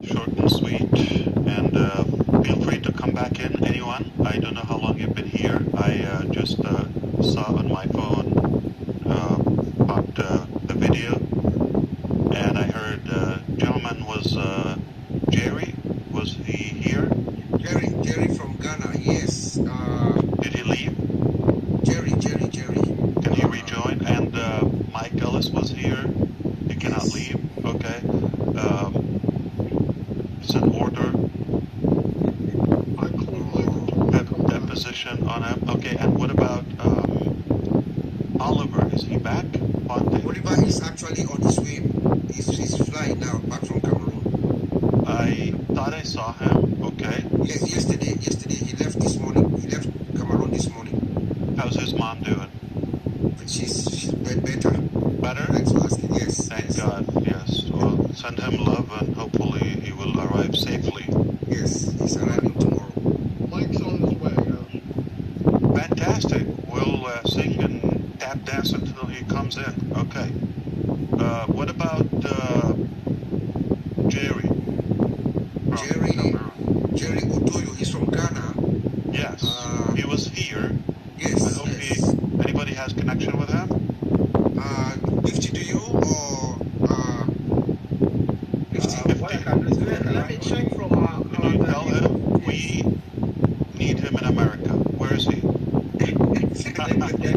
Short and sweet. And feel free to come back in, anyone. I don't know how long you've been here. I just saw on my phone popped the video, and I heard gentleman was Jerry. Was he here? Jerry from Ghana, yes. Did he leave? Jerry. Can he rejoin? And Mike Ellis was here. He cannot Yes. leave. Okay. It's an order. Deposition on him. Okay. And what about Oliver? Is he back? Ponte? Oliver is actually on his way. He's flying now back from Cameroon. I thought I saw him. Okay. Yes, yesterday he left this morning. He left Cameroon this morning. How's his mom doing? But she's better. Better? Thanks for asking. Yes. Thank yes. God. Yes. Well, send him love, and hopefully he will arrive safely. Yes, he's arriving tomorrow. Mike's on his way. Fantastic. We'll sing and tap dance until he comes in. Okay. What about Jerry? Jerry Utoyo, he's from Ghana. Yes. He was here. Yes. I hope yes. anybody has connection with him? 50 to you or 50? What I can do is let me check from our Can you tell him we need him in America? Where is he?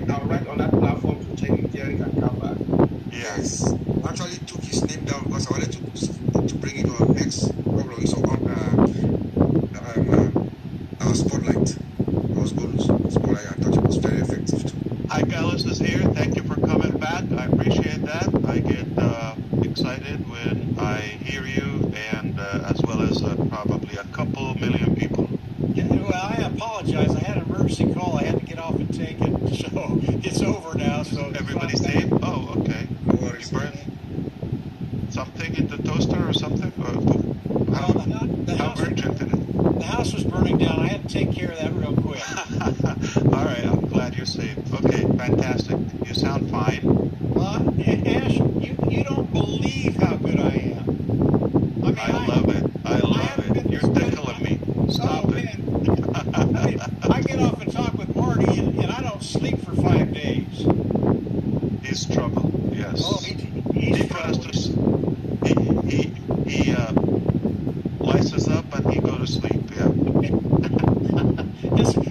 I'll write on that platform to check if Jerry can come back. Yes. Actually took his name down because I wanted to bring it on next problem. So on our spotlight. I was going to spotlight. I thought it was very effective too. Hi, Alice is here. Thank you for coming back. I appreciate that. I get excited when I hear you, and as well as probably a couple million people. Yeah, well, I apologize. I had an emergency call. I had to get off and take it. So it's over now. So Everybody's safe? Oh, okay. No You worries. burn something in the toaster or something? Well, How urgent is it? the house was burning down. I had to take care of that real quick. All right, I'm glad you're safe. Okay, fantastic. You sound fine. Ash, you don't believe how good I am. I mean, I love it. I love haven't it. been You're this good. tickling me. Stop Oh, it. man. I mean, I get off and talk with Marty, and I don't sleep for 5 days. He's trouble. Yes. Oh, he's He trouble. tries to. He lices up and he go to sleep. Yeah.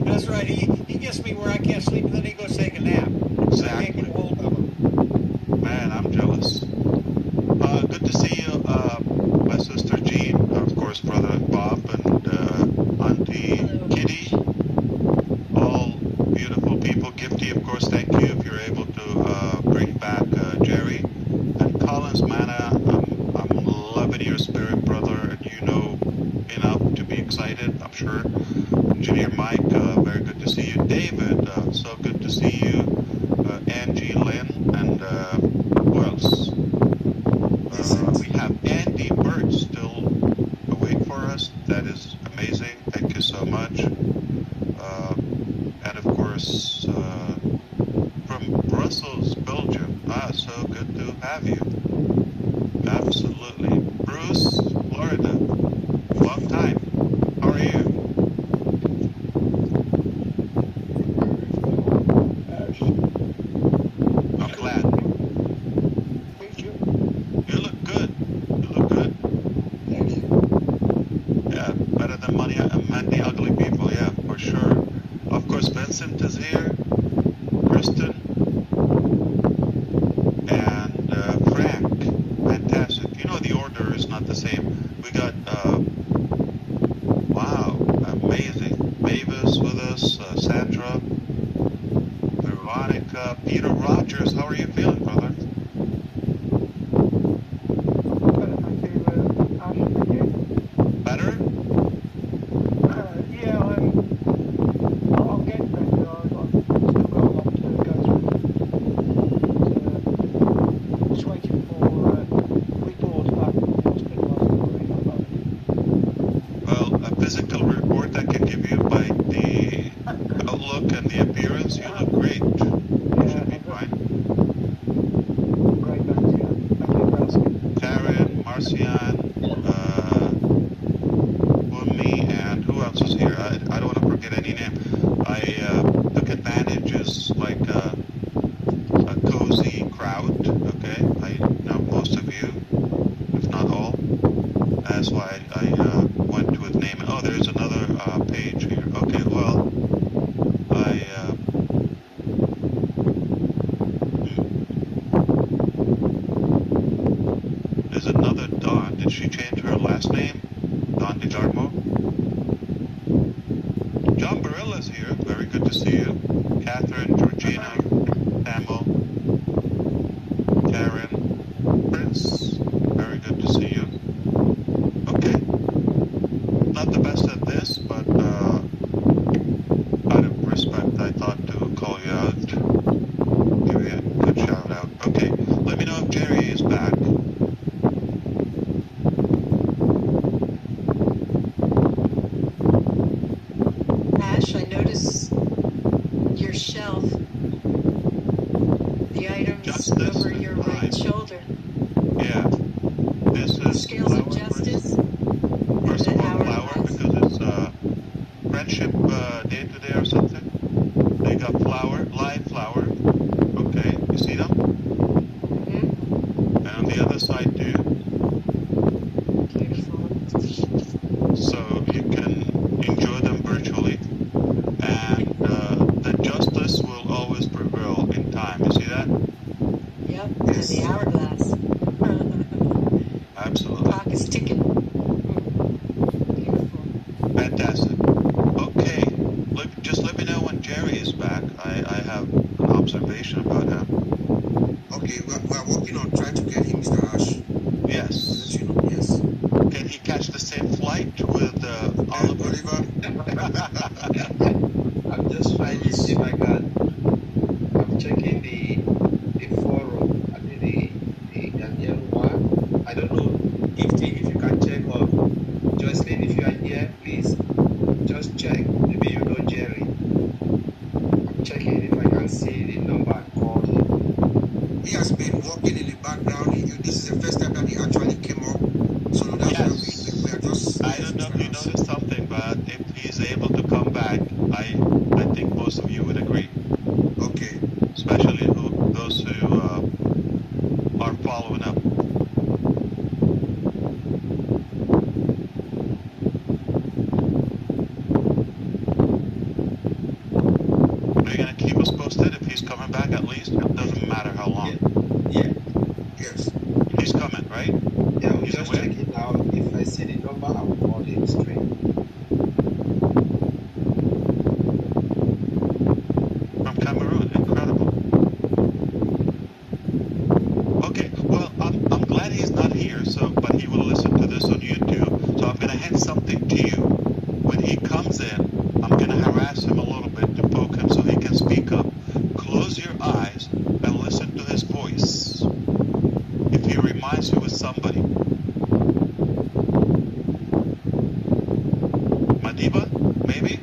That's right. He gets me where I can't sleep, and then he goes take a nap. I can't Exactly. get a hold of him. Man, I'm jealous. Good to see you, my sister Jean, of course, brother Bob, and Auntie Kitty. All beautiful people. Gifty, of course, thank you if you're able to bring back Jerry. And Collins, Mana, I'm loving your spirit, brother, and you know enough to be excited, I'm sure. Engineer Mike, very good to see you. David, so good to see you. Angie, Lynn, and who else? We have Andy Burt still awake for us. That is amazing. Thank you so much. And of course, from Brussels, Belgium. So good to have you. Absolutely. Bruce, Florida. Long time. How are you? I'm glad. Thank you. You look good. You look good. Thank you. Yeah, better than many ugly people. Yeah, for sure. Of course, Vincent is here. Kristen. And Frank. Fantastic. You know the order is not the same. We got, wow, amazing. Mavis with us, Sandra, Veronica, Peter Rogers. How are you feeling, brother? Better, thank you, Ash, thank you. Better? Yeah, I'll get better. I've still got a lot to go through. Just waiting for reports back from the hospital after Well, a physical report I can give you by the outlook and the appearance. You look great. You should be fine. Great, thanks, yeah. Thank you for asking. Karen, Marcian, was here. I don't want to forget any name. I took advantage as like a cozy crowd. Okay, I know most of you, if not all. That's why I went with name. Oh, there's another page here. Okay, well, there's another Dawn. Did she change her last name? Dawn DiGarmo? John Barilla's here. Very good to see you. Catherine, Georgina, Tamil, Karen, Prince. Very good to see you. Okay. Not the best at this, but out of respect, I thought to call you out. Give you a good shout out. Okay. Let me know if Jerry is back. Ash, I notice your shelf, the items Justice over your right Pride. shoulder. Yeah. This is Scales of flower justice. First and of all, the flower hourglass. because it's friendship day today or something. They got flower, live flower. Okay, you see them? Mhm. And on the other side too. Beautiful. So you can enjoy them virtually. And the justice will always prevail in time. You see that? Yep. And the hourglass. Absolutely. Clock is ticking. Beautiful. Fantastic. Okay. Just let me know when Jerry is back. I have an observation about him. Okay, we're working on trying to get him, Mr. Ash. Yes. Let you know, yes. Can he catch the same flight with Oliver? Oliver, I'm just trying to see if I can. I'm checking the forum. I mean the Ghanaian one. I don't know if you can check on Jocelyn. If you are here, please just check. Maybe you know Jerry. I'm checking if I can see the number and call him. he has been working in the background. This is the first time that he actually came up. So that's Yes. why we are just. I don't know if you noticed something, but if he's able to come back, I think most of you would agree, Okay. especially those who are following up. Are you gonna keep us posted if he's coming back at least? It doesn't matter how long. Yeah. Yes. He's coming, right? Yeah, we'll He's just away? check it now. If I see the number, I will call him straight. From Cameroon, incredible. Okay, well, I'm glad he's not here, but he will listen to this on YouTube. So I'm gonna hint something to you. When he comes in, I'm gonna harass him a little bit to poke him so he can speak up. Close your eyes and listen to his voice. If he reminds you of somebody. Madiba, maybe?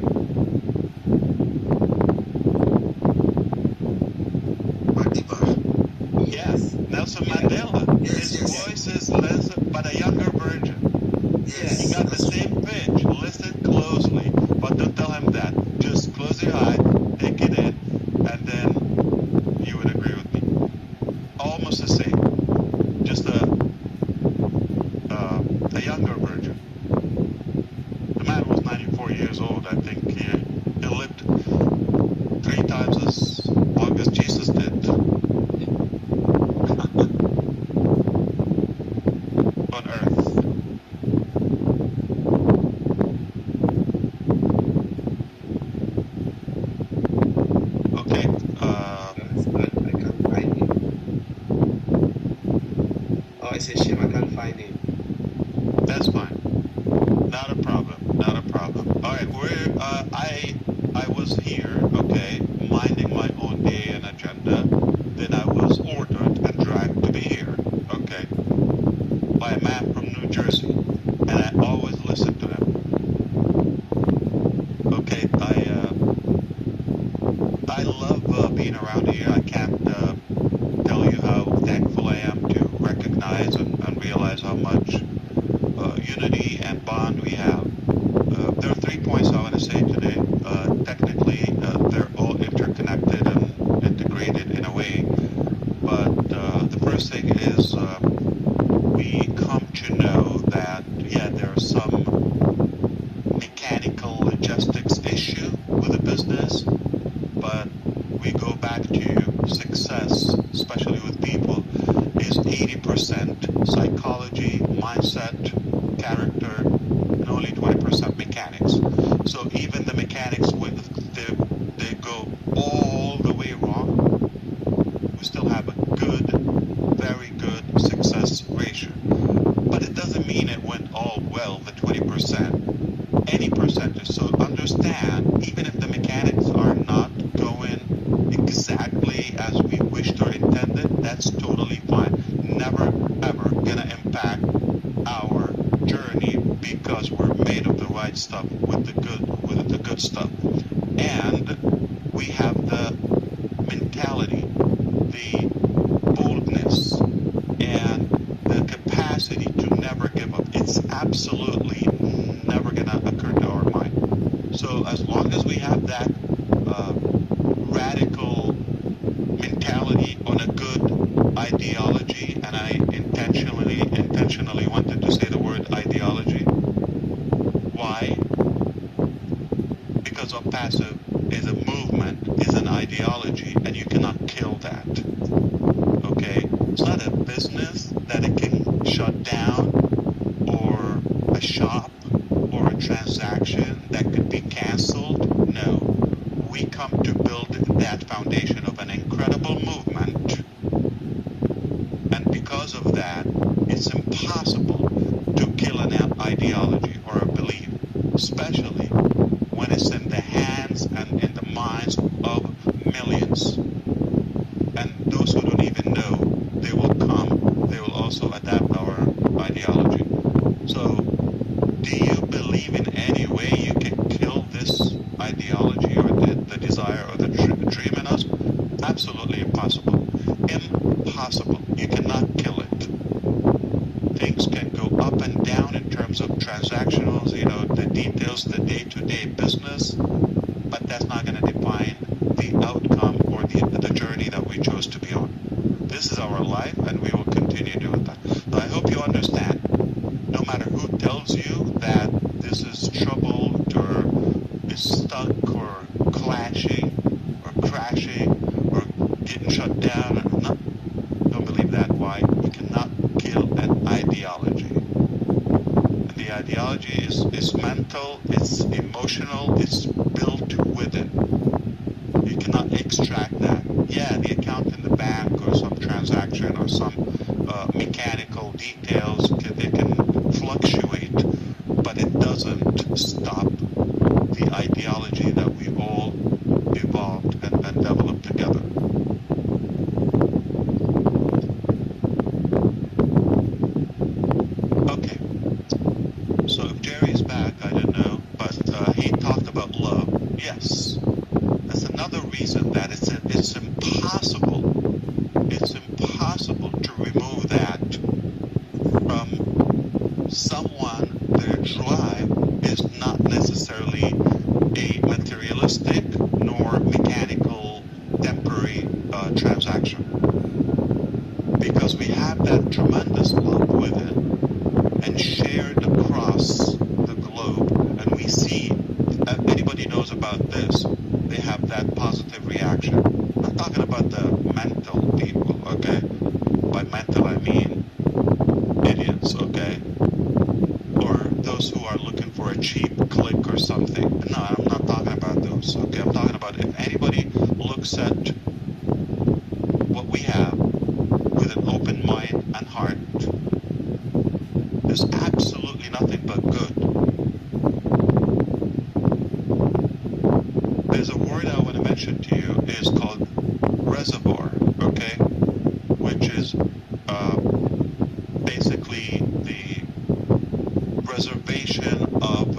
Madiba. Yes, Nelson Mandela. Yes, His yes. voice is less, but a younger version. Yes. He got the same pitch. Listen closely, but don't tell him that. Just close your eye, take it in, and then you would agree with me. Almost the same, just a younger version. The man was 94 years old. I think he lived 3 times as long as Jesus did on earth. Okay. I can't find him. Oh, it's a shame I can't find him. That's fine. Not a problem. Not a problem. All right. I was here, okay, minding my own day and agenda. Then I was ordered and dragged to be here, okay, by a man from New Jersey, and I always listen to him. Okay. I love being around here. I can't tell you how thankful I am to recognize and realize how much unity and bond we have. There are 3 points I want to say today. Technically, they're all interconnected and integrated in a way. But the first thing is we come to know that, yeah, there are some mechanical logistics issue with the business, but we go back to success, especially with people, is 80% psychology, mindset, character, and only 20% mechanics. So even the mechanics, they go all the way wrong, we still have a good, very good success ratio. But it doesn't mean it went all well, the 20%, any percentage. So understand, even if the mechanics are not going exactly as we wished or intended, that's totally fine. Never, ever gonna impact our journey because we're made of the right stuff with the good stuff. And we have the mentality, the boldness, and the capacity to never give up. It's absolutely never gonna occur to our mind. So as long as we have that radical mentality on a good ideology, and I intentionally wanted to say the word ideology. Why? Because of passive is a movement, is an ideology, and you cannot kill that. Okay? It's not a business that it can shut down, or a shop, or a transaction that could be canceled. No. We come to build that foundation of an incredible movement, and because of that, it's impossible to kill an ideology or a belief, especially when it's in the hands and in the minds of millions. And those who don't even know, they will come, they will also adapt our ideology. So, do you believe in any way you can kill this ideology or the desire or the dream in us? Absolutely impossible. Impossible. You cannot kill it. Things can go up and down in terms of transactionals, the details, the day-to-day business, but that's not going to define the outcome or the journey that we chose to be on. This is our life, and we will continue doing that. So I hope you understand. No matter who tells you that this is troubled or is stuck or clashing or crashing or getting shut down, don't believe that. Why? You cannot kill an ideology. And the ideology is mental, it's emotional, it's built within. You cannot extract that. Yeah, the account in the bank or some transaction or some mechanical details, they can fluctuate, but it doesn't stop the ideology that we all evolved and developed together. Okay, so if Jerry's back, I don't know, but he talked about love. Yes, that's another reason that it's impossible. It's impossible to remove that from someone. Their drive is not necessarily a materialistic nor mechanical temporary transaction, because we have that tremendous love within and shared across the globe, and we see, anybody knows about this, they have that positive reaction. I'm not talking about the mental people, okay? By mental I mean idiots, okay? Or those who are looking for a cheap click or something. No, I'm not talking about those, okay? I'm talking about if anybody looks at what we have with an open mind and heart, there's absolutely nothing but good. There's a word I want to mention to you, is called reservoir, okay? Which is basically the reservation of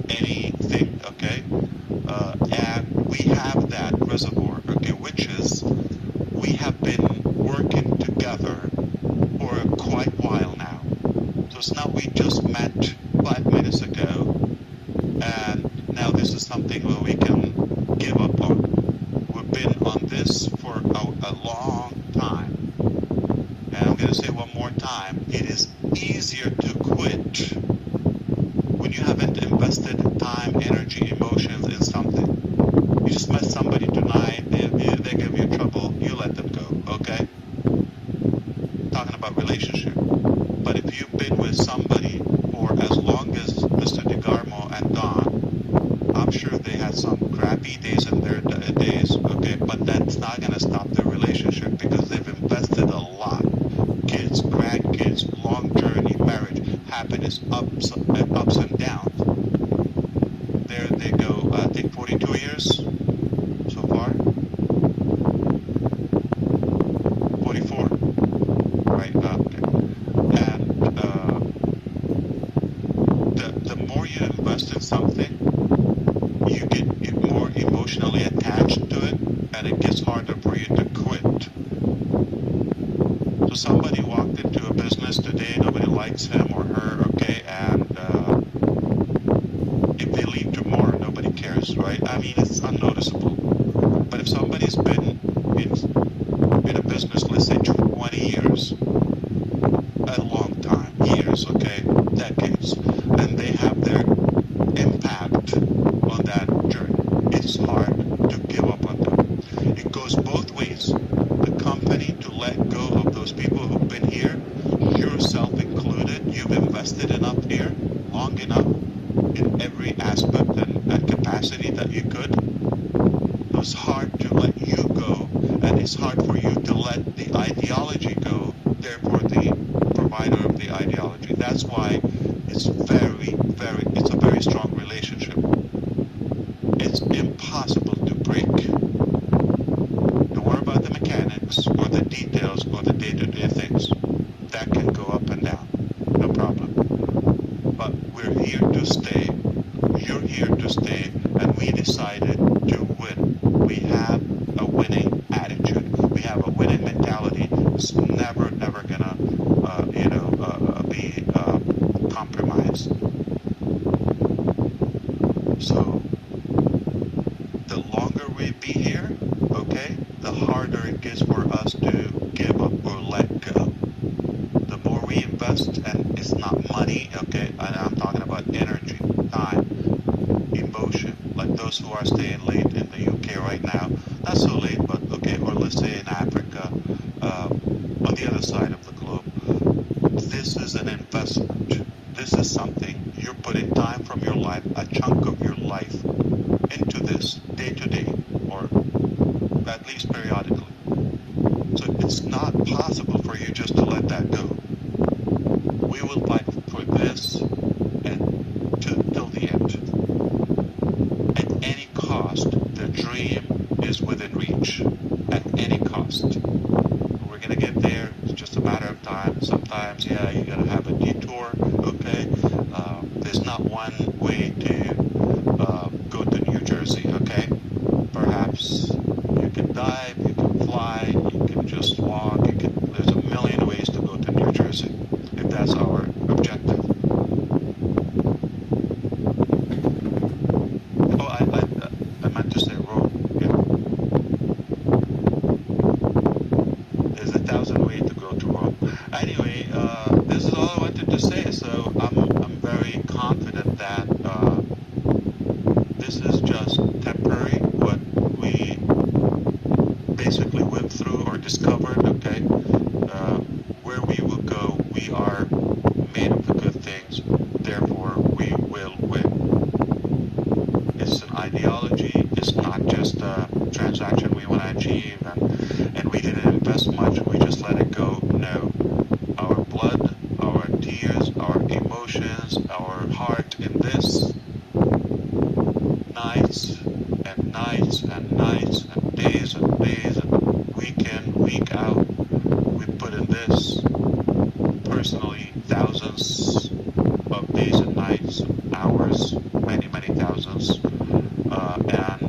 anything, okay? And we have that reservoir, okay? Which is, we have been working together for quite a while now. So it's not we just met 5 minutes ago and is something where we can give up on. We've been on this for a long time. And I'm going to say one more time, it is easier to quit when you haven't invested time, energy, emotions in something. You just met somebody tonight, they give you trouble, you let them go, okay? Talking about relationship. But if you've been with somebody for as long as Mr. DeGarmo and Don, I'm sure they had some crappy days in their days, okay? But that's not going to stop their relationship because they've invested a lot. Kids, grandkids, long journey, marriage, happiness, ups and downs. There they go, I think 42 years so far. 44, right? Okay. And the more you invest in something, you get more emotionally attached to it, and it gets harder for you to quit. So somebody walked into a business today, nobody likes him or her, okay, and if they leave tomorrow, nobody cares, right? I mean, it's unnoticeable. But if somebody's been in a business, let's say 20 years, a long time, years, okay, decades, and they have their impact on that journey, it's hard to give up on them. It goes both ways. The company to let go of those people who've been here, yourself included, you've invested enough here, long enough, in every aspect and capacity that you could. It's hard to let you go, and it's hard for you to let the ideology go, therefore the provider of the ideology. That's why it's a very strong relationship. It's impossible to break. Don't worry about the mechanics or the details or the day-to-day things. That can go up and down, no problem. But we're here to stay. You're here to stay, and we decided to win. We have a winning attitude. We have a winning mentality. It's never gonna, be compromised. So the longer we be here, okay, the harder it gets for us to give up or let go. The more we invest, and it's not money, okay, and I'm talking about energy, time, emotion, like those who are staying late in the UK right now, not so late, but okay, or let's say in Africa, on the other side of the globe. This is an investment. This is something you're putting time from your life, a chunk of your life, into this day to day, or at least periodically. So it's not possible for you just to let that go. We will fight for this and till the end. At any cost, the dream is within reach. At any cost. We're going to get there. It's just a matter of time. Sometimes, yeah, you got to have a detour, okay? There's not one way to go to New Jersey, okay? Perhaps you can dive, you can fly, you can just walk, there's a million ways to go to New Jersey, if that's our objective. Oh, I meant to say Rome, yeah. There's 1,000 ways to go to Rome. Anyway, this is all I wanted to say, so I'm very confident that this is just temporary, what we basically went through or discovered, okay? Where we will go, we are made of the good things, therefore we will win. It's an ideology, it's not just a transaction we want to achieve, and we didn't invest much, we just let it go. No. Our blood, our tears, our emotions, our heart in this, nights and nights and nights and days and week in, week out, we put in this, personally, thousands of days and nights, hours, many thousands, and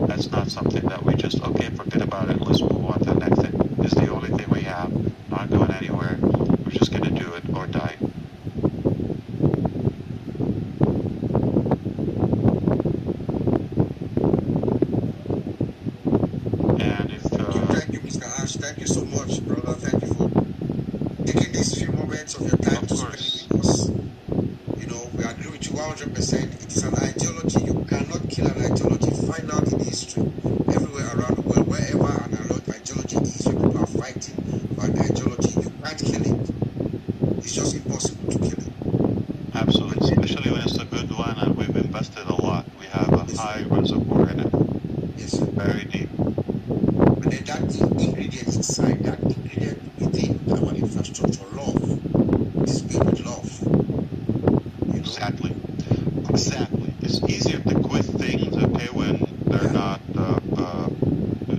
that's not something that we just, okay, forget about it, let's move on to the next thing. It's the only thing we have, not going anywhere, we're just going to do it or die. We agree with you 100%. It is an ideology. You cannot kill an ideology. Find out in history, everywhere around the world, wherever an ideology is, where people are fighting for an ideology, you can't kill it. It's just impossible to kill it. Absolutely, especially when it's a good one and we've invested a lot. We have a high reservoir in it, Yes. very deep. But then that ingredient inside, that ingredient within our infrastructure, love, is built with love. You know? Exactly. Exactly. It's easier to quit things, okay, when they're not,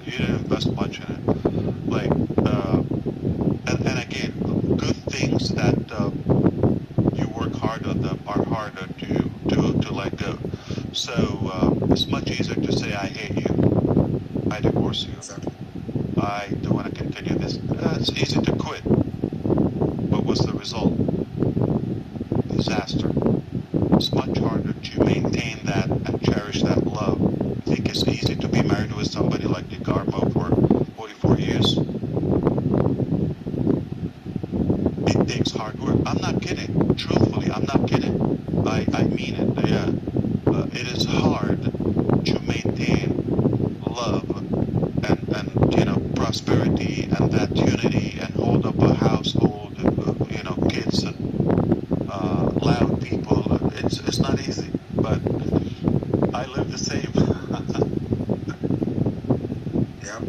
you didn't invest much in it. Like, and again, good things that you work hard on them are harder to let go. So it's much easier to say, I hate you, I divorce you, Exactly. I don't want to continue this. It's easy to quit. But what's the result? Disaster. It's much harder to maintain that and cherish that love. I think it's easy to be married with somebody like DeGarmo for 44 years. It takes hard work. I'm not kidding. Truthfully, I'm not kidding. I mean it. Yeah. It is hard to maintain love and prosperity and that unity and hold up a household, kids and loud people. It's not easy, but I live the same. Yeah.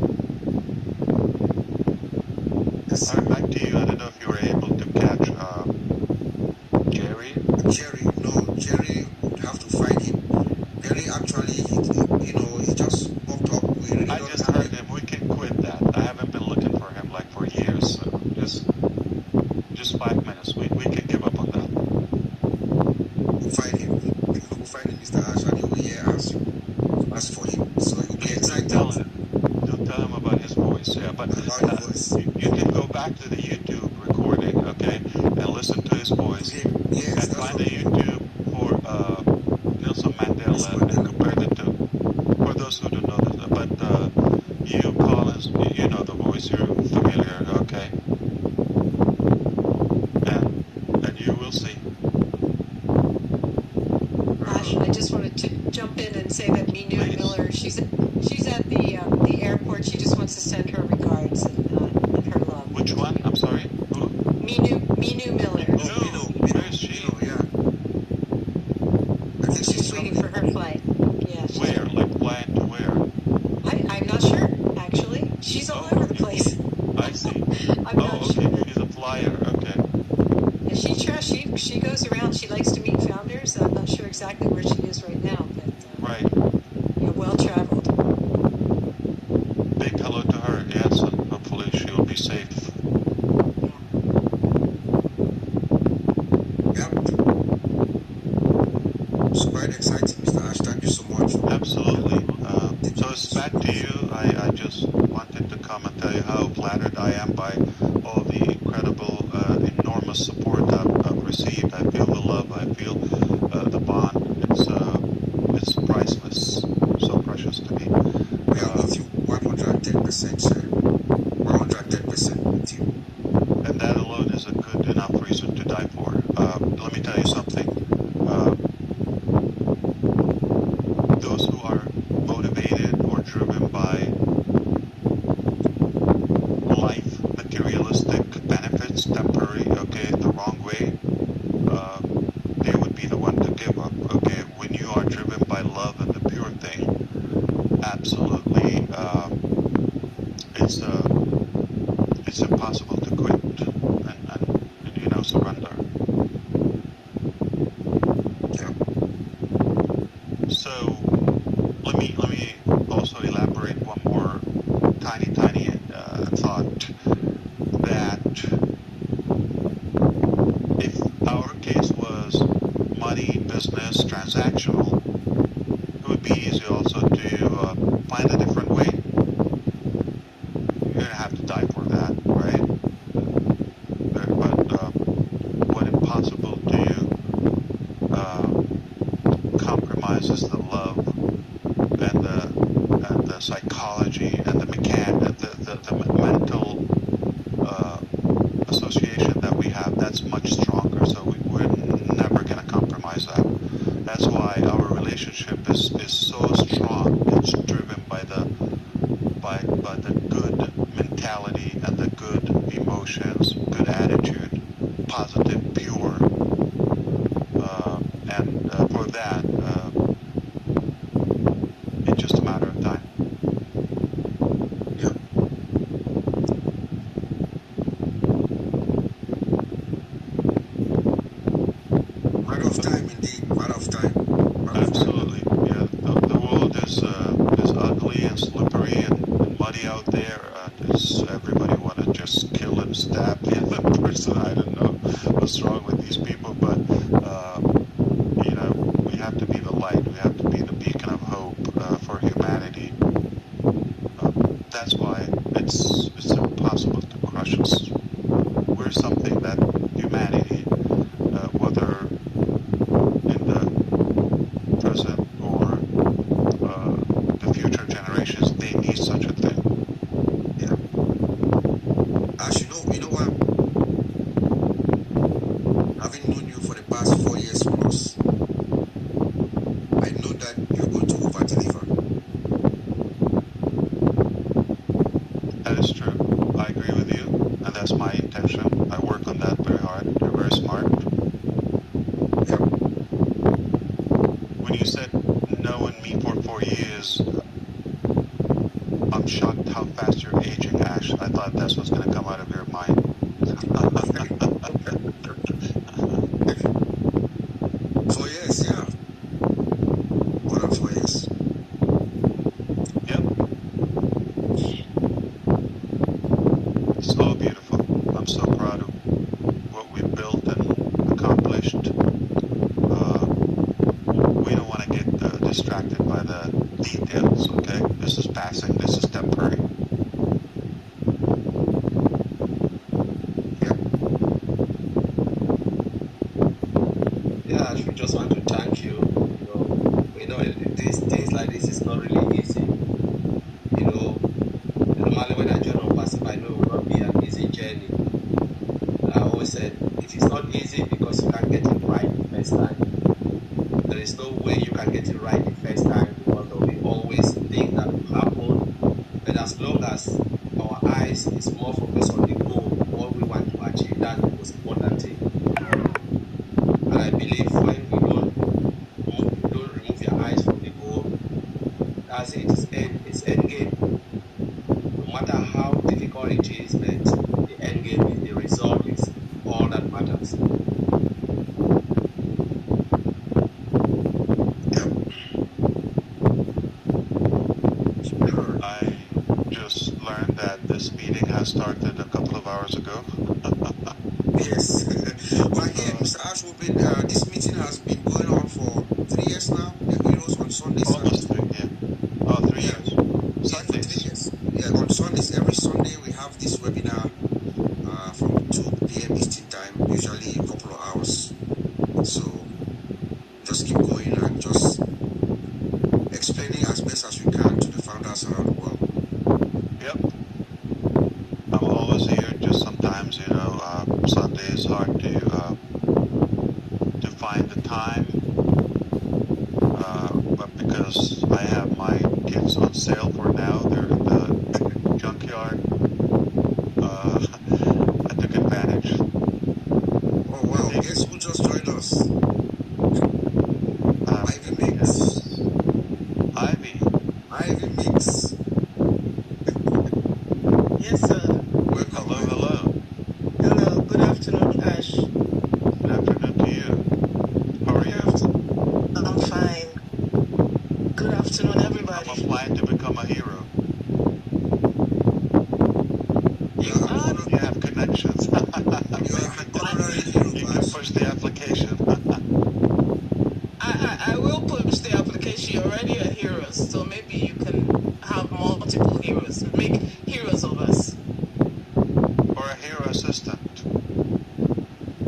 Yes. All right, back to you. I don't know if you were able to catch Jerry. Jerry, no, Jerry would have to find him. Jerry actually, he just popped up. We really I don't just have heard him. him. We can quit that. I haven't been looking for him like for years. So just 5 minutes. We can give up on that. We'll find him. We'll find him, Mr. Ash, and he will hear us. Ask for him. So he'll be excited Don't tell him about his voice. Yeah, but about the voice. you can go back to the YouTube recording, okay, and listen to his voice. Yes, And that's find what the YouTube for Nelson Mandela and compare the two. For those who don't know this, but you, Collins, you know the voice. You're familiar, okay? And you will see. Ash, I just wanted to jump in and say that Minu Please. Miller, she's at the airport. She just wants to send her regards and her love. Which one? I'm sorry. Who? Minu Miller. Oh, Where is she? Yeah. I think She's waiting for her flight. Yeah. Where? Like flying to where? I'm not sure, actually. She's all over the place. I see. I'm not Oh, sure. okay. She's a flyer. Okay. Yeah, she goes around. She likes to meet founders. I'm not sure exactly where she is right now, but Right. well traveled. Big hello to her. Yes, and hopefully she'll be safe. Yep. It's quite exciting, Mr. Ash. Thank you so much. Absolutely. So it's back to you. I just wanted to come and tell you how flattered I am by all the incredible, enormous support I've received. I feel the love. I feel the bond. It's priceless. So precious to me. We are with you 110%, sir. 110% with you. And that alone is a good enough reason to die for. Let me tell you something. Those who are motivated or driven by life, materialistic benefits, temporary, okay, the wrong way, they would be the one to give up, okay? When you are driven by love and the pure thing, absolutely, it's impossible to quit and surrender. Yeah. So let me also elaborate one more tiny thought, that if our case was money, business, transactional, it would be easy also to find a different way. You're gonna have to die for that, right? But what impossible to compromises the love and the psychology and the mental association that we have. That's much stronger. So we're never going to compromise That's why our relationship is so strong. It's driven by the good mentality and the good emotions, good attitude, positive, pure, and for that, it's just a matter of time. Yeah. Matter of time, indeed. Matter of time. Matter of time. Absolutely, yeah. The world is ugly and slippery and muddy out there. Everybody want to just kill and stab the other person. I don't know what's wrong with these people, but we have to be the light. We have to be the beacon of hope for humanity. That's why it's impossible to crush us. We're something that humanity, whether in the present or the future generations, they need such a thing. Yeah. As you know what? Having known you for the past 4 years plus, I know that you're going to over deliver. That is true. I agree with you, and that's my intention. I work on that very hard. You're very smart. Yeah. When you said knowing me for 4 years, I'm shocked how fast you're aging, Ash. I thought that's what's going to come out of your mind. 4 years, yeah. More than 4 years. Yep. It's all beautiful. I'm so proud of what we've built and accomplished. We don't want to get distracted by the details, okay? This is passing. This is temporary. Yeah, I just want to thank you. We know these things like this is not really easy. Normally when I join on passive, I know it will not be an easy journey. I always said it is not easy because you can't get it right the first time. There is no way you can get it right the first time because there will be always things that will happen. But as long as our eyes is more focused on the goal, what we want to achieve, that's the most important thing. And I believe when we don't remove your eyes from the goal, that's it. It's end game. No matter how difficult it is, but the end game is the result is all that matters. I just learned that this meeting has started a couple of hours ago. Yes. Well, here, Mr. Ashwin, this meeting has been going on for 3 years now. The heroes on Sundays. Almost 3, yeah. Oh, 3 years. Yeah, for 3 years. Yeah, on Sundays, every Sunday we have this webinar from 2 p.m. Eastern Time, usually a couple of hours. So just keep going and just explaining as best as we can to the founders around the world. Yep. I'm always here. Just sometimes, Sunday is hard to find the time. But because I have my kids on sale for now, they're in the junkyard. I took advantage. Oh wow, guess who just joined us? Ivy Mix. Yes. Ivy Mix. Yes, sir. Welcome. Hello. Hello. Good afternoon, Ash. Good afternoon to you. How are you? I'm fine. Good afternoon, everybody. I'm applying to become a hero. You are? You have connections. You are honorary hero, You can Ash. push the application. I will push the application. You're already a hero, so maybe you can have multiple heroes. Make heroes of us. Or a hero assistant.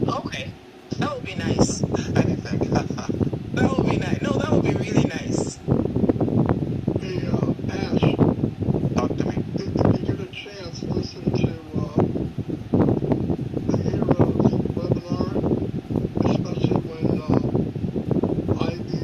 Okay. That would be nice. Anything. That would be nice. No, that would be really nice. Hey, Ash, Talk to me. if you get a chance, listen to the Heroes webinar, especially when Ivy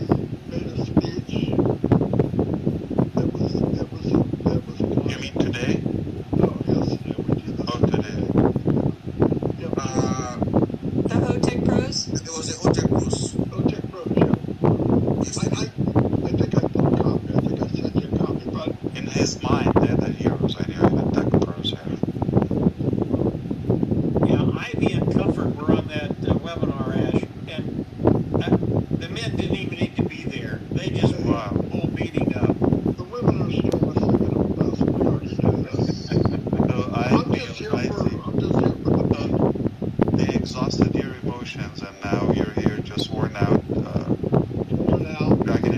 didn't even